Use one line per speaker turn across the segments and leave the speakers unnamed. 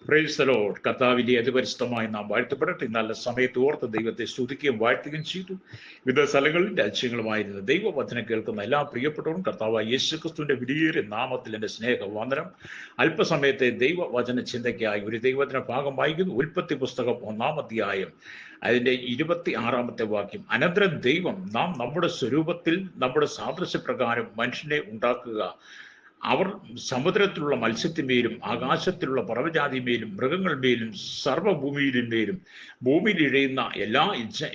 Praise the Lord. കർത്താവിന്റെ അതിപരിശുദ്ധമായി നാം വാഴ്ത്തപ്പെടട്ടെ. നല്ല സമയത്ത് ഓർത്ത് ദൈവത്തെ സ്തുതിക്കുകയും വാഴ്ത്തുകയും ചെയ്തു. വിവിധ സ്ഥലങ്ങളിൽ രാജ്യങ്ങളുമായിരുന്ന ദൈവവചനം കേൾക്കുന്ന എല്ലാ പ്രിയപ്പെട്ടവരും കർത്താവായ യേശുക്രിസ്തുവിന്റെ വിലയേറിയ നാമത്തിൽ എൻ്റെ സ്നേഹവന്ദനം. അല്പസമയത്തെ ദൈവവചന ചിന്തയ്ക്കായി ഒരു ദൈവവചന ഭാഗം വായിക്കുന്നു. ഉൽപ്പത്തി പുസ്തകം 1-ാം അധ്യായം അതിന്റെ 26-ാമത്തെ വാക്യം. അനന്തരം ദൈവം നാം നമ്മുടെ സ്വരൂപത്തിൽ നമ്മുടെ സാദൃശ്യപ്രകാരം മനുഷ്യനെ ഉണ്ടാക്കുക. അവർ സമുദ്രത്തിലുള്ള മത്സ്യത്തിന്മേലും ആകാശത്തിലുള്ള പറവജാതിമേലും മൃഗങ്ങളുമേലും സർവ്വഭൂമിയിലുമേലും ഭൂമിയിൽ ഇഴയുന്ന എല്ലാ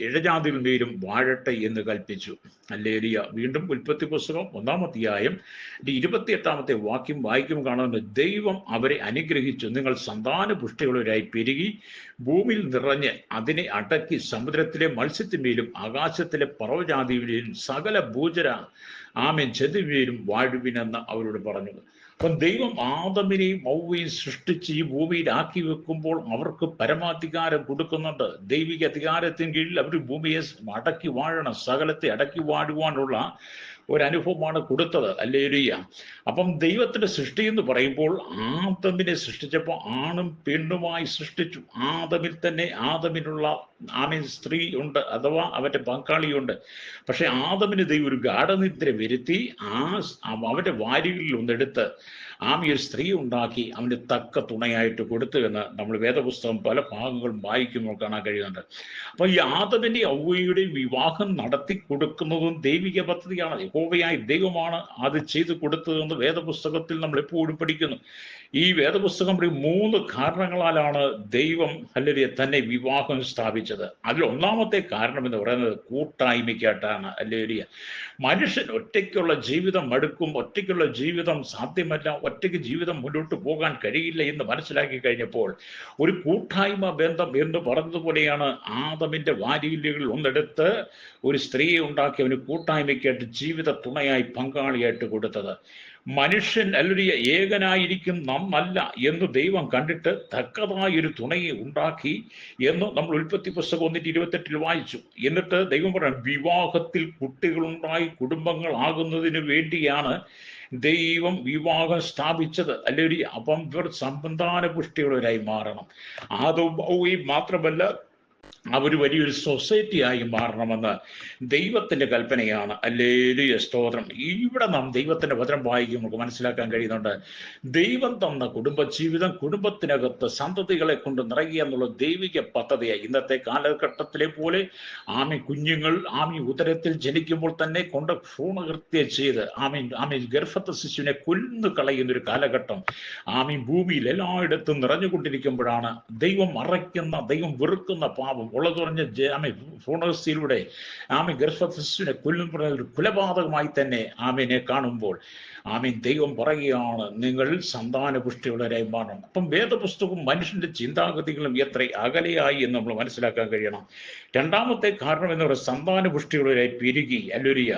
ഇഴജാതികളുമേലും വാഴട്ടെ എന്ന് കൽപ്പിച്ചു. ഹല്ലേലൂയ. വീണ്ടും ഉൽപ്പത്തി പുസ്തകം 1-ാം അധ്യായം 28-ാമത്തെ വാക്യം വായിക്കും കാണുന്നത്, ദൈവം അവരെ അനുഗ്രഹിച്ചു. നിങ്ങൾ സന്താന പുഷ്ടികളൊരായി പെരുകി ഭൂമിയിൽ നിറഞ്ഞ് അതിനെ അടക്കി സമുദ്രത്തിലെ മത്സ്യത്തിന്മേലും ആകാശത്തിലെ പറവജാതിയിലും സകല ഭൂചര ചെതുവേരും വാഴുവിനെന്ന് അവരോട് പറഞ്ഞു. അപ്പം ദൈവം ആദമിനെയും ഹവ്വയെയും സൃഷ്ടിച്ച് ഈ ഭൂമിയിലാക്കി വെക്കുമ്പോൾ അവർക്ക് പരമാധികാരം കൊടുക്കുന്നുണ്ട്. ദൈവിക അധികാരത്തിന് കീഴിൽ അവർ ഭൂമിയെ അടക്കി വാഴണം, സകലത്തെ അടക്കി വാഴുവാനുള്ള ഒരനുഭവമാണ് കൊടുത്തത്. ഹല്ലേലൂയ. അപ്പം ദൈവത്തിന്റെ സൃഷ്ടി എന്ന് പറയുമ്പോൾ ആദമിനെ സൃഷ്ടിച്ചപ്പോൾ ആണും പെണ്ണുമായി സൃഷ്ടിച്ചു. ആദമിൽ തന്നെ ആദമിനുള്ള സ്ത്രീ ഉണ്ട്, അഥവാ അവന്റെ പങ്കാളിയുണ്ട്. പക്ഷെ ആദമിന് ദൈവം ഒരു ഗാഠനിദ്ര വരുത്തി അവന്റെ വാരികളിൽ ഒന്നെടുത്ത് ഒരു സ്ത്രീ ഉണ്ടാക്കി അവന് തക്ക തുണയായിട്ട് കൊടുത്തു എന്ന് നമ്മൾ വേദപുസ്തകം പല ഭാഗങ്ങളും വായിക്കുമ്പോൾ കാണാൻ കഴിയുന്നുണ്ട്. അപ്പൊ ഈ ആദമിന്റെ ഹവ്വയുടെയും വിവാഹം നടത്തി കൊടുക്കുന്നതും ദൈവിക പദ്ധതിയാണ്. യഹോവയായ ദൈവമാണ് അത് ചെയ്തു കൊടുത്തതെന്ന് വേദപുസ്തകത്തിൽ നമ്മൾ എപ്പോഴും പഠിക്കുന്നു. ഈ വേദപുസ്തകം 3 കാരണങ്ങളാലാണ് ദൈവം ഹല്ലേലൂയ തന്നെ വിവാഹം സ്ഥാപിച്ചത്. അതിൽ ഒന്നാമത്തെ കാരണം എന്ന് പറയുന്നത് കൂട്ടായ്മയ്ക്കായിട്ടാണ്. ഹല്ലേലൂയ. മനുഷ്യൻ ഒറ്റയ്ക്കുള്ള ജീവിതം മടുക്കും, ഒറ്റയ്ക്കുള്ള ജീവിതം സാധ്യമല്ല, ഒറ്റയ്ക്ക് ജീവിതം മുന്നോട്ട് പോകാൻ കഴിയില്ല എന്ന് മനസ്സിലാക്കി കഴിഞ്ഞപ്പോൾ ഒരു കൂട്ടായ്മ ബന്ധം എന്ന് പറഞ്ഞതുപോലെയാണ് ആദമിന്റെ വാരിയലുകൾ ഒന്നെടുത്ത് ഒരു സ്ത്രീയെ ഉണ്ടാക്കി അവന് കൂട്ടായ്മയ്ക്കായിട്ട് ജീവിത തുണയായി പങ്കാളിയായിട്ട് കൊടുത്തത്. മനുഷ്യൻ അല്ലൊരു ഏകനായിരിക്കും നന്നല്ല എന്ന് ദൈവം കണ്ടിട്ട് തക്കതായൊരു തുണയെ ഉണ്ടാക്കി എന്ന് നമ്മൾ ഉൽപ്പത്തി പുസ്തകം 1:28 വായിച്ചു. എന്നിട്ട് ദൈവം പറഞ്ഞു, വിവാഹത്തിൽ കുട്ടികളുണ്ടായി കുടുംബങ്ങൾ ആകുന്നതിന് വേണ്ടിയാണ് ദൈവം വിവാഹം സ്ഥാപിച്ചത്. അല്ലെങ്കിൽ അപ്പം ഇവർ സന്താന പുഷ്ടിയുള്ളവരായി മാറണം. അതും മാത്രമല്ല, അവർ വലിയൊരു സൊസൈറ്റിയായി മാറണമെന്ന് ദൈവത്തിന്റെ കൽപ്പനയാണ്. ഹല്ലേലൂയ, സ്തോത്രം. ഇവിടെ നാം ദൈവത്തിന്റെ വചനം വായിക്കും നമുക്ക് മനസ്സിലാക്കാൻ കഴിയുന്നുണ്ട്. ദൈവം തന്ന കുടുംബജീവിതം കുടുംബത്തിനകത്ത് സന്തതികളെ കൊണ്ട് നിറയുക എന്നുള്ള ദൈവിക പദ്ധതിയായി. ഇന്നത്തെ കാലഘട്ടത്തിലെ പോലെ കുഞ്ഞുങ്ങൾ ഉദരത്തിൽ ജനിക്കുമ്പോൾ തന്നെ കൊണ്ട് ഭ്രൂണഹത്യ ചെയ്ത് ഗർഭസ്ഥ ശിശുവിനെ കൊന്നു കളയുന്നൊരു കാലഘട്ടം ഭൂമിയിൽ എല്ലായിടത്തും നിറഞ്ഞുകൊണ്ടിരിക്കുമ്പോഴാണ് ദൈവം ദൈവം വെറുക്കുന്ന പാപം ഉള്ളതുറഞ്ഞ ഭ്രൂണഹത്യയിലൂടെ ഗർഭശിശുവിനെ കൊല്ലുന്ന ഒരു കൊലപാതകമായി തന്നെ കാണുമ്പോൾ ദൈവം പറയുകയാണ്, നിങ്ങൾ സന്താന പുഷ്ടിയുള്ളവരായി മാറണം. അപ്പം വേദപുസ്തകവും മനുഷ്യന്റെ ചിന്താഗതികളും എത്ര അകലെയായി എന്ന് നമ്മൾ മനസ്സിലാക്കാൻ കഴിയണം. രണ്ടാമത്തെ കാരണം എന്ന് പറയുന്നത് സന്താന പുഷ്ടിയുള്ളവരായി പെരുകി അല്ലുരിയ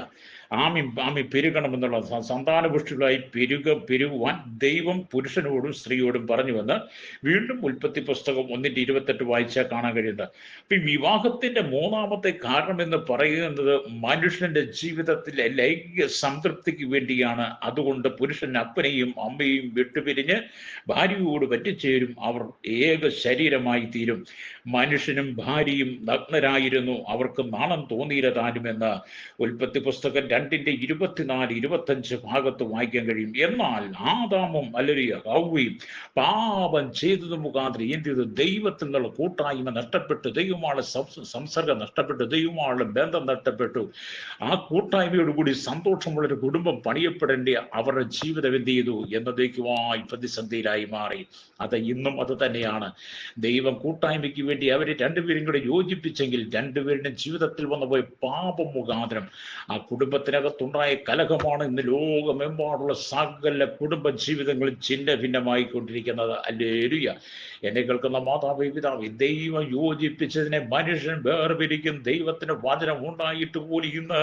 പെരുകണമെന്നുള്ള സന്താന പുഷ്ടികളായി പെരുകുവാൻ ദൈവം പുരുഷനോടും സ്ത്രീയോടും പറഞ്ഞുവെന്ന് വീണ്ടും ഉൽപ്പത്തി പുസ്തകം 1:28 വായിച്ചാൽ കാണാൻ കഴിയുന്നത്. അപ്പൊ ഈ വിവാഹത്തിന്റെ മൂന്നാമത്തെ കാരണം എന്ന് പറയുന്നത് മനുഷ്യന്റെ ജീവിതത്തിലെ ലൈംഗിക സംതൃപ്തിക്ക് വേണ്ടിയാണ്. അതുകൊണ്ട് പുരുഷൻ അപ്പനെയും അമ്മയും വിട്ടുപിരിഞ്ഞ് ഭാര്യയോട് പറ്റിച്ചേരും, അവർ ഏക ശരീരമായി തീരും. മനുഷ്യനും ഭാര്യയും നഗ്നരായിരുന്നു, അവർക്ക് നാണം തോന്നിയിരതാനുമെന്ന് ഉൽപ്പത്തി പുസ്തകം 2:24-25 ഭാഗത്ത് വായിക്കാൻ കഴിയും. എന്നാൽ ആദാമും അല്ലെങ്കിൽ ഹവ്വയും പാപം ചെയ്തത് മുഖാന്തരം എന്ത് ചെയ്തു? ദൈവത്തിൽ നിന്നുള്ള കൂട്ടായ്മ നഷ്ടപ്പെട്ടു, ദൈവമായുള്ള സംസർഗം നഷ്ടപ്പെട്ടു, ദൈവമായുള്ള ബന്ധം നഷ്ടപ്പെട്ടു. ആ കൂട്ടായ്മയോടുകൂടി സന്തോഷമുള്ളൊരു കുടുംബം പണിയപ്പെടേണ്ട അവരുടെ ജീവിതം എന്ത് ചെയ്തു? എന്നതേക്കുമായി പ്രതിസന്ധിയിലായി മാറി. അത് ഇന്നും അത് തന്നെയാണ്. ദൈവം കൂട്ടായ്മയ്ക്ക് വേണ്ടി അവരെ രണ്ടുപേരും കൂടെ യോജിപ്പിച്ചെങ്കിൽ രണ്ടുപേരുടെയും ജീവിതത്തിൽ വന്നുപോയി പാപം മുഖാന്തരം ആ കുടുംബത്തിനകത്തുണ്ടായ കലഹമാണ് ഇന്ന് ലോകമെമ്പാടുള്ള സകല കുടുംബ ജീവിതങ്ങളിൽ ഛിന്ന ഭിന്നമായി കൊണ്ടിരിക്കുന്നത്. ഹല്ലേലൂയ. എന്നെ കേൾക്കുന്ന മാതാവേ, പിതാവേ, ദൈവം യോജിപ്പിച്ചതിനെ മനുഷ്യൻ വേർപിരിക്കും. ദൈവത്തിന്റെ വചനം ഉണ്ടായിട്ട് പോലും ഇന്ന്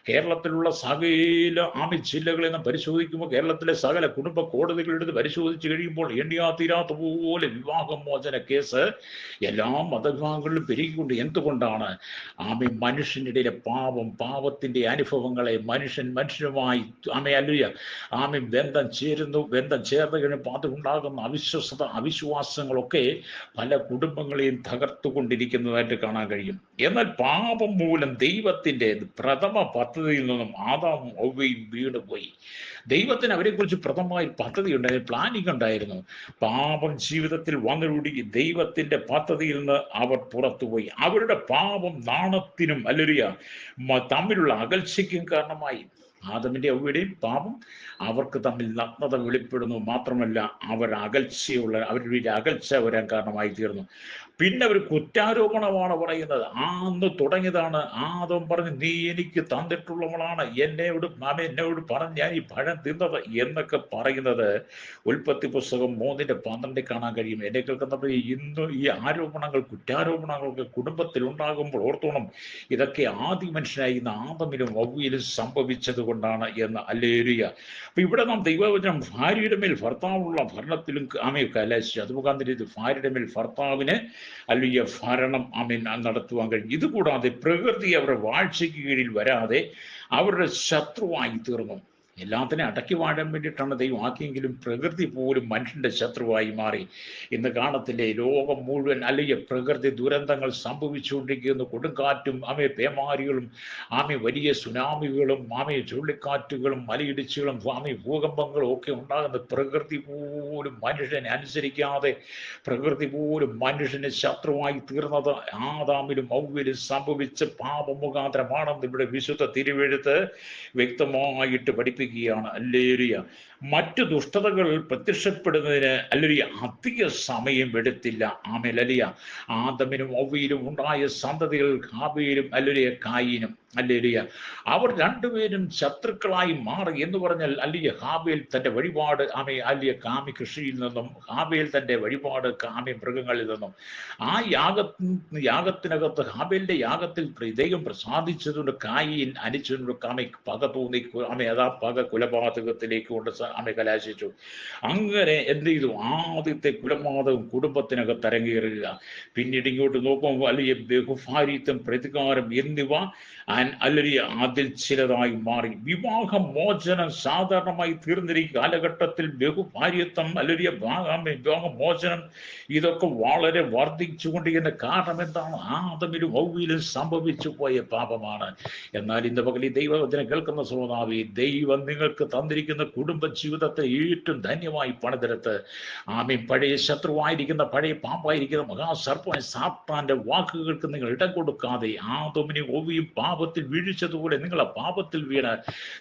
കേരളത്തിലുള്ള സകല ജില്ലകളിൽ നാം പരിശോധിക്കുമ്പോൾ കേരളത്തിലെ സകല കുടുംബ കോടതികളെടുത്ത് പരിശോധിച്ച് കഴിയുമ്പോൾ എണ്ണിയാത്തീരാത്ത പോലെ വിവാഹമോചന കേസ് എല്ലാ മതവിഭാഗങ്ങളിലും പെരുകിക്കൊണ്ട്. എന്തുകൊണ്ടാണ്? മനുഷ്യനിടയിലെ പാപത്തിന്റെ അനുഭവങ്ങൾ ബന്ധങ്ങളെ മനുഷ്യനുമായി അല്ലുയ ബന്ധം ചേരുന്നു. ബന്ധം ചേർന്ന് കഴിയുമ്പോൾ അതുണ്ടാകുന്ന അവിശ്വസത, അവിശ്വാസങ്ങളൊക്കെ പല കുടുംബങ്ങളെയും തകർത്തുകൊണ്ടിരിക്കുന്നതായിട്ട് കാണാൻ കഴിയും. എന്നാൽ പാപം മൂലം ദൈവത്തിന്റെ പ്രഥമ പദ്ധതിയിൽ നിന്നും ആദാമും ഹവ്വയും വീണുപോയി. ദൈവത്തിന് അവരെക്കുറിച്ച് പ്രഥമമായി പദ്ധതി ഉണ്ടായിരുന്നു, പ്ലാനിങ് ഉണ്ടായിരുന്നു. പാപം ജീവിതത്തിൽ വന്നുകൂടി ദൈവത്തിന്റെ പദ്ധതിയിൽ നിന്ന് അവർ പുറത്തുപോയി. അവരുടെ പാപം നാണത്തിനും തമ്മിലുള്ള അകൽച്ചയ്ക്കും കാരണമായി. ആദമിന്റെ ഹവ്വയുടെയും പാപം അവർക്ക് തമ്മിൽ നഗ്നത വെളിപ്പെടുന്നു. മാത്രമല്ല അവരുടെ അകൽച്ച വരാൻ കാരണമായി തീർന്നു. പിന്നെ ഒരു കുറ്റാരോപണമാണ് പറയുന്നത്. അന്ന് തുടങ്ങിയതാണ്. ആദം പറഞ്ഞു, നീ എനിക്ക് തന്നിട്ടുള്ളവളാണ്, എന്നോട് പറഞ്ഞ് ഞാൻ ഈ പഴം തിന്നത് എന്നൊക്കെ പറയുന്നത് ഉൽപ്പത്തി പുസ്തകം 3:12 കാണാൻ കഴിയും. എന്നെ കേൾക്കുന്നപ്പോൾ ഇന്ന് ഈ ആരോപണങ്ങൾ, കുറ്റാരോപണങ്ങളൊക്കെ കുടുംബത്തിൽ ഉണ്ടാകുമ്പോൾ ഓർത്തോണം, ഇതൊക്കെ ആദ്യ മനുഷ്യനായി ആദമിലും ഹവ്വയിലും സംഭവിച്ചത് കൊണ്ടാണ് എന്ന്. ഹല്ലേലൂയ. അപ്പൊ ഇവിടെ നാം ദൈവവചനം ഭാര്യയുടെ മേൽ ഭർത്താവുള്ള ഭരണത്തിലും കലാശിച്ചു. അത് മുഖാന്തരം ഭാര്യയുടെ മേൽ ഭർത്താവിന് ഭരണം നടത്തുവാൻ കഴിയും. ഇതുകൂടാതെ പ്രകൃതി അവരുടെ വാഴ്ചയ്ക്ക് കീഴിൽ വരാതെ അവരുടെ ശത്രുവായി തീർന്നു. എല്ലാത്തിനെയും അടക്കി വാഴാൻ വേണ്ടിയിട്ടാണ് ദൈവം ആക്കിയെങ്കിലും പ്രകൃതി പോലും മനുഷ്യന്റെ ശത്രുവായി മാറി. ഇന്ന് കാണത്തില്ലേ, ലോകം മുഴുവൻ പ്രകൃതി ദുരന്തങ്ങൾ സംഭവിച്ചുകൊണ്ടിരിക്കുന്നു. കൊടുങ്കാറ്റും പേമാരികളും വലിയ സുനാമികളും ചുഴലിക്കാറ്റുകളും മലയിടിച്ചുകളും ഭൂകമ്പങ്ങളും ഒക്കെ ഉണ്ടാകുന്ന പ്രകൃതി പോലും മനുഷ്യനെ അനുസരിക്കാതെ, പ്രകൃതി പോലും മനുഷ്യന് ശത്രുവായി തീർന്നത് ആദാമിലും ഹവ്വയിലും സംഭവിച്ച പാപമുഖാന്തരമാണെന്ന് ഇവിടെ വിശുദ്ധ തിരുവെഴുത്ത് വ്യക്തമായിട്ട് പഠിപ്പിക്കുകയാണ്. ഹല്ലേലൂയ. മറ്റു ദുഷ്ടതകൾ പ്രത്യക്ഷപ്പെടുന്നതിന് അധിക സമയം എടുത്തില്ല. ആദമിനും ഹവ്വയിലും ഉണ്ടായ സന്തതികൾ ഹാബീലും കായീനും. അവർ രണ്ടുപേരും ശത്രുക്കളായി മാറി എന്ന് പറഞ്ഞാൽ ഹാബേൽ തന്റെ വഴിപാട് കാമി കൃഷിയിൽ നിന്നും, ഹാബേൽ തന്റെ വഴിപാട് കാമി മൃഗങ്ങളിൽ നിന്നും, ആ യാഗത്തിനകത്ത് ഹാബേലിന്റെ യാഗത്തിൽ ദൈവം പ്രസാദിച്ചതുകൊണ്ട് കായീൻ അനിച്ചതുകൊണ്ട് പക തോന്നി പക കൊലപാതകത്തിലേക്ക് കൊണ്ട് കലാശിച്ചു. അങ്ങനെ എന്ത് ചെയ്തു? ആദ്യത്തെ കുലപാതകം കുടുംബത്തിനകത്ത് അരങ്ങേറുക. പിന്നീട് ഇങ്ങോട്ട് നോക്കുമ്പോൾ ബഹുഭാരിത്വം, പ്രതികാരം എന്നിവ അതിൽ ചിലതായി മാറി. വിവാഹമോചനം സാധാരണമായി തീർന്നിരിക്കുന്ന കാലഘട്ടത്തിൽ ബഹുഭാര്യത്വം വിവാഹമോചനം ഇതൊക്കെ വളരെ വർദ്ധിച്ചുകൊണ്ടിരിക്കുന്ന കാരണം എന്താണ്? ആദമിലും ഹവ്വയിലും സംഭവിച്ചു പോയ പാപമാണ്. എന്നാൽ ഇന്ന് പകൽ ദൈവവചനം കേൾക്കുന്ന ശ്രോതാവേ, ദൈവം നിങ്ങൾക്ക് തന്നിരിക്കുന്ന കുടുംബ ജീവിതത്തെ ഏറ്റവും ധന്യമായി പണിതെടുത്ത് പഴയ ശത്രുവായിരിക്കുന്ന, പഴയ പാമ്പായിരിക്കുന്ന മഹാസർപ്പമായ സാത്താന്റെ വാക്കുകൾക്ക് നിങ്ങൾ ഇടം കൊടുക്കാതെ ആദമിനും ഹവ്വയും പാപത്തിൽ വീഴിച്ചതുപോലെ നിങ്ങൾ ആ പാപത്തിൽ വീണ്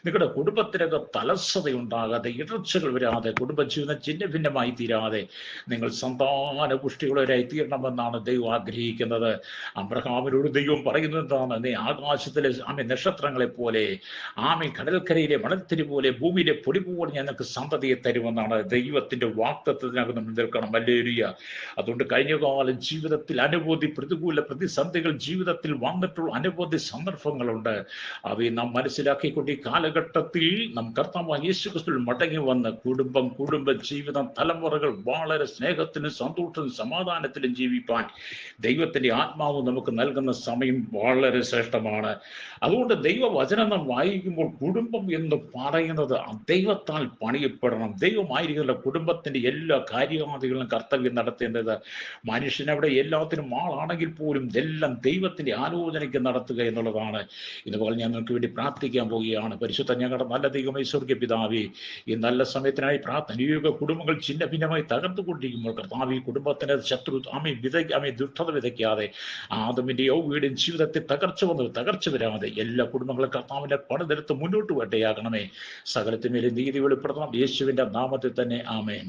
നിങ്ങളുടെ കുടുംബത്തിനകത്ത് അലസതയുണ്ടാകാതെ, ഇടർച്ചകൾ വരാതെ, കുടുംബജീവിതം ചിഹ്ന ഭിന്നമായി തീരാതെ നിങ്ങൾ സന്താന പുഷ്ടികളവരായി തീരണമെന്നാണ് ദൈവം ആഗ്രഹിക്കുന്നത്. അബ്രഹാമിനോട് ദൈവം പറയുന്നത് എന്താണ്? നീ ആകാശത്തിലെ നക്ഷത്രങ്ങളെ പോലെ, കടൽക്കരയിലെ മണൽത്തിരി പോലെ, ഭൂമിയിലെ പൊടി പോലെ ഞങ്ങൾക്ക് സന്തതിയെ തരുമെന്നാണ് ദൈവത്തിന്റെ വാഗ്ദത്തത്തിനകത്ത് നമ്മൾ നിൽക്കണം. ഹല്ലേലൂയ. അതുകൊണ്ട് കഴിഞ്ഞകാലം ജീവിതത്തിൽ അനവധി പ്രതികൂല പ്രതിസന്ധികൾ ജീവിതത്തിൽ വന്നിട്ടുള്ള അനവധി സന്ദർഭങ്ങളുണ്ട്. അവയെ നാം മനസ്സിലാക്കിക്കൊണ്ട് ഈ കാലഘട്ടത്തിൽ നാം കർത്താവായ യേശുക്രിസ്തുവിൽ മടങ്ങി വന്ന് കുടുംബ ജീവിതം, തലമുറകൾ വളരെ സ്നേഹത്തിലും സന്തോഷത്തിലും സമാധാനത്തിലും ജീവിപ്പാൻ ദൈവത്തിന്റെ ആത്മാവ് നമുക്ക് നൽകുന്ന സമയം വളരെ ശ്രേഷ്ഠമാണ്. അതുകൊണ്ട് ദൈവവചനം നാം വായിക്കുമ്പോൾ കുടുംബം എന്ന് പറയുന്നത് ദൈവത്താൽ പണിയപ്പെടണം. ദൈവമായിരിക്കുന്ന കുടുംബത്തിന്റെ എല്ലാ കാര്യാദികളും കർത്തവ്യം നടത്തേണ്ടത്. മനുഷ്യനവിടെ എല്ലാത്തിനും ആളാണെങ്കിൽ പോലും ഇതെല്ലാം ദൈവത്തിന്റെ ആലോചനയ്ക്ക് നടത്തുക എന്നുള്ളതാണ്. ഇതുപോലെ ഞാൻ നിങ്ങൾക്ക് വേണ്ടി പ്രാർത്ഥിക്കാൻ പോവുകയാണ്. പരിശുദ്ധ ഞങ്ങളുടെ നല്ല ദൈവമേ, സ്വർഗ്ഗ പിതാവേ, ഈ നല്ല സമയത്തിനായി പ്രാർത്ഥന. കുടുംബങ്ങൾ ചിന്ന ഭിന്നമായി തകർന്നുകൊണ്ടിരിക്കുമ്പോൾ കർത്താവ് കുടുംബത്തിന് ശത്രു ദുഷ്ടത വിതയ്ക്കാതെ, ആദമിന്റെ ഹവ്വയുടെയും ജീവിതത്തിൽ തകർച്ച വരാതെ എല്ലാ കുടുംബങ്ങളും കർത്താവിന്റെ പണിതെടുത്ത് മുന്നോട്ട് വേട്ടയാകണമേ. സകലത്തിന്മേലും നീതി വെളിപ്പെടുത്തണം. യേശുവിന്റെ നാമത്തിൽ തന്നെ. ആമേൻ.